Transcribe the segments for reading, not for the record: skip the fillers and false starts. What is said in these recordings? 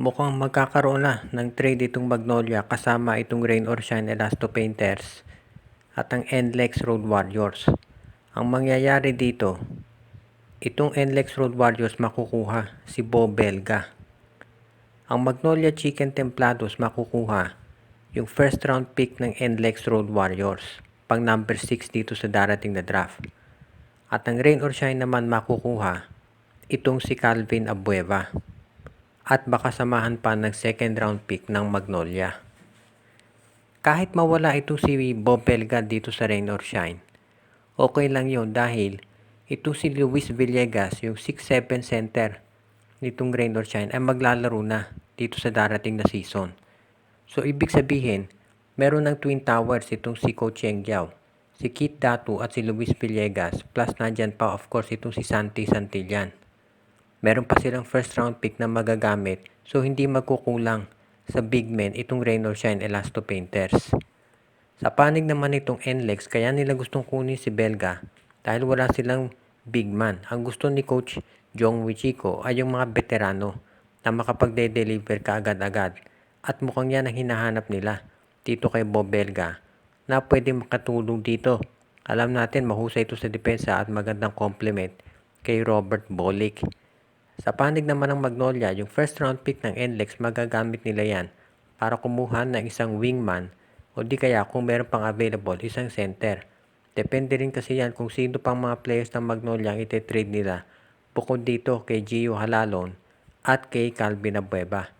Mukhang magkakaroon na ng trade itong Magnolia kasama itong Rain or Shine Elasto Painters at ang NLEX Road Warriors. Ang mangyayari dito, itong NLEX Road Warriors makukuha si Bo Belga. Ang Magnolia Chicken Templados makukuha yung first round pick ng NLEX Road Warriors, pang number 6 dito sa darating na draft. At ang Rain or Shine naman makukuha itong si Calvin Abueva. At baka samahan pa ng second round pick ng Magnolia. Kahit mawala itong si Bob Belga dito sa Rain or Shine, okay lang yun dahil itong si Luis Villegas, yung 6'7 center nitong Rain or Shine ay maglalaro na dito sa darating na season. So ibig sabihin, meron ng Twin Towers itong si Coach Cheng Giao, si Kit Datu at si Luis Villegas, plus nandyan pa of course itong si Santi Santillan. Meron pa silang first round pick na magagamit, so hindi magkukulang sa big men itong Rain or Shine Elasto Painters. Sa panig naman itong NLEX, kaya nila gustong kunin si Belga dahil wala silang big man. Ang gusto ni Coach Jong Wichico ay yung mga veterano na makapagde-deliver kaagad-agad. At mukhang yan ang hinahanap nila dito kay Bob Belga na pwede makatulong dito. Alam natin mahusay ito sa depensa at magandang complement kay Robert Bolick. Sa panig naman ng Magnolia, yung first round pick ng NLEX magagamit nila yan para kumuha ng isang wingman o di kaya kung meron pang available, isang center. Depende rin kasi yan kung sino pang mga players ng Magnolia ang ite-trade nila bukod dito kay Gio Halalon at kay Calvin Abueva.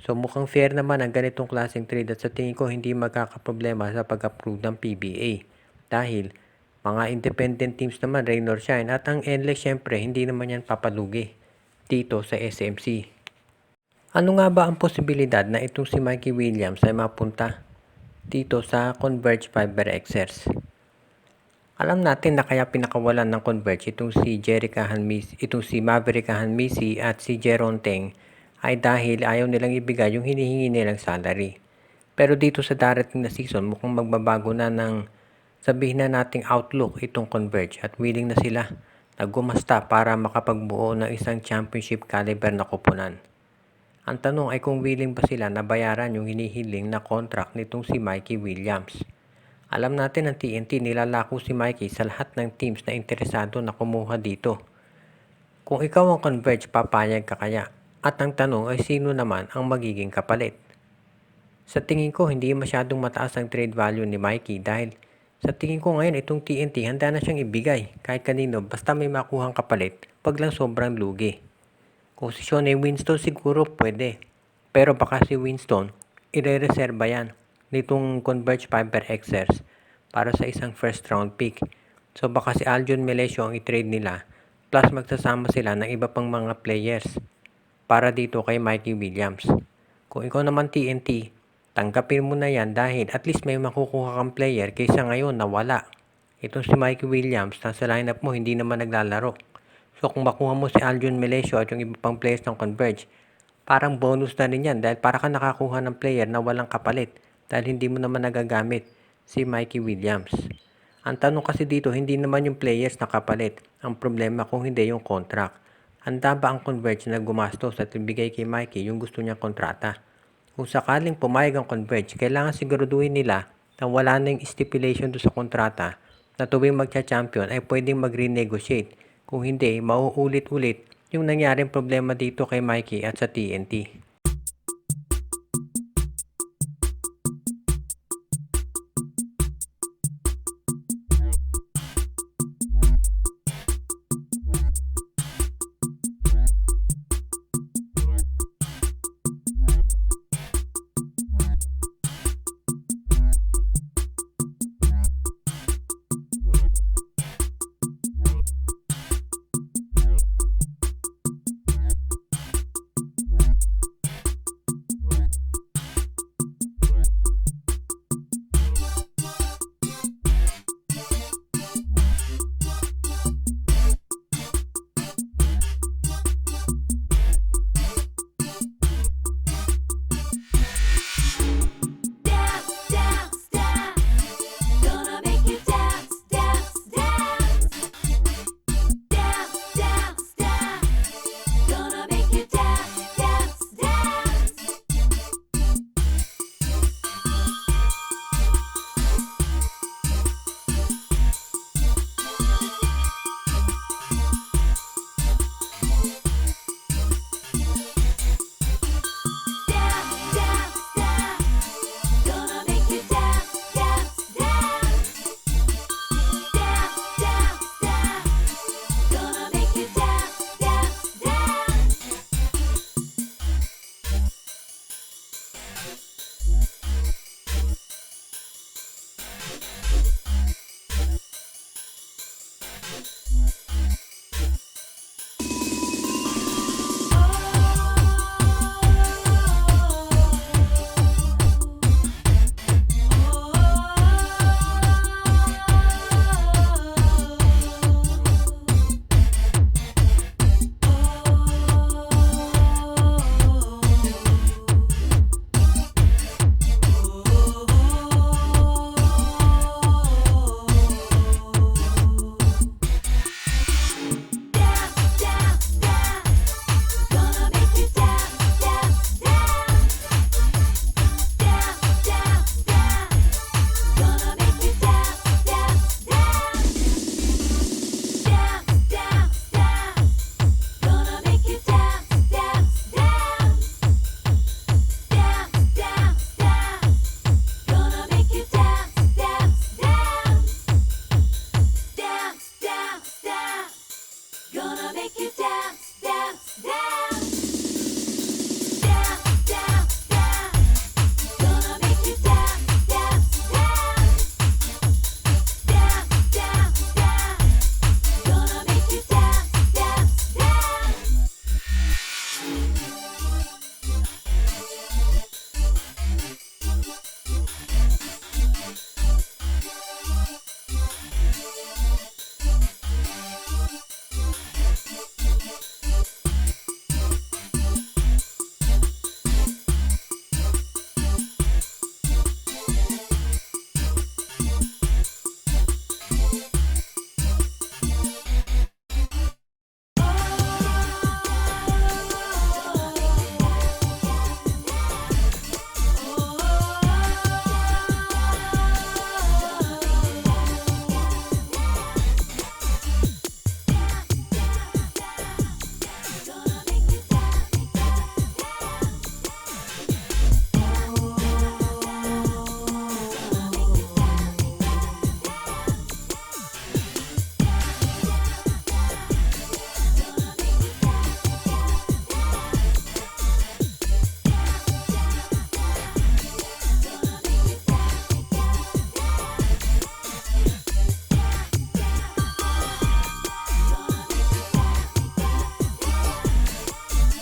So mukhang fair naman ang ganitong klaseng trade at sa tingin ko hindi magkakaproblema sa pag-approve ng PBA dahil mga independent teams naman, Rain or Shine, at ang NLEX syempre hindi naman yan papalugi dito sa SMC. Ano nga ba ang posibilidad na itong si Mikey Williams ay mapunta dito sa Converge Fiber Xers? Alam natin na kaya pinakawalan ng Converge itong si Maverick Hanmisi at si Jeron Teng ay dahil ayaw nilang ibigay yung hinihingi nilang salary. Pero dito sa darating na season mukhang magbabago na ng sabihin na nating outlook itong Converge at willing na sila na gumasta para makapagbuo ng isang championship caliber na koponan. Ang tanong ay kung willing ba sila na bayaran yung hinihiling na contract nitong si Mikey Williams. Alam natin ng TNT nilalako si Mikey sa lahat ng teams na interesado na kumuha dito. Kung ikaw ang Converge, papayag ka kaya? At ang tanong ay sino naman ang magiging kapalit? Sa tingin ko hindi masyadong mataas ang trade value ni Mikey dahil sa tingin ko ngayon itong TNT handa na siyang ibigay kahit kanino basta may makuhang kapalit pag lang sobrang lugi. Kung si Shane Winston siguro pwede. Pero baka si Winston ire-reserva yan nitong Converge Fiber Xers para sa isang first round pick. So baka si Aljon Melesio ang i-trade nila plus magsasama sila ng iba pang mga players para dito kay Mikey Williams. Kung ikaw naman TNT, tanggapin mo na yan dahil at least may makukuha kang player kaysa ngayon na wala. Itong si Mikey Williams, nasa lineup mo hindi naman naglalaro. So kung makuha mo si Aljon Melesio at yung iba pang players ng Converge, parang bonus na rin yan dahil para ka nakakuha ng player na walang kapalit dahil hindi mo naman nagagamit si Mikey Williams. Ang tanong kasi dito, hindi naman yung players na kapalit. Ang problema kung hindi yung contract. Handa ba ang Converge na gumastos at ibigay kay Mikey yung gusto niyang kontrata? Kung sakaling pumayag ang Converge, kailangan siguraduhin nila na wala na yung stipulation doon sa kontrata na tuwing magcha-champion ay pwedeng mag-renegotiate. Kung hindi, mauulit-ulit yung nangyaring problema dito kay Mikey at sa TNT.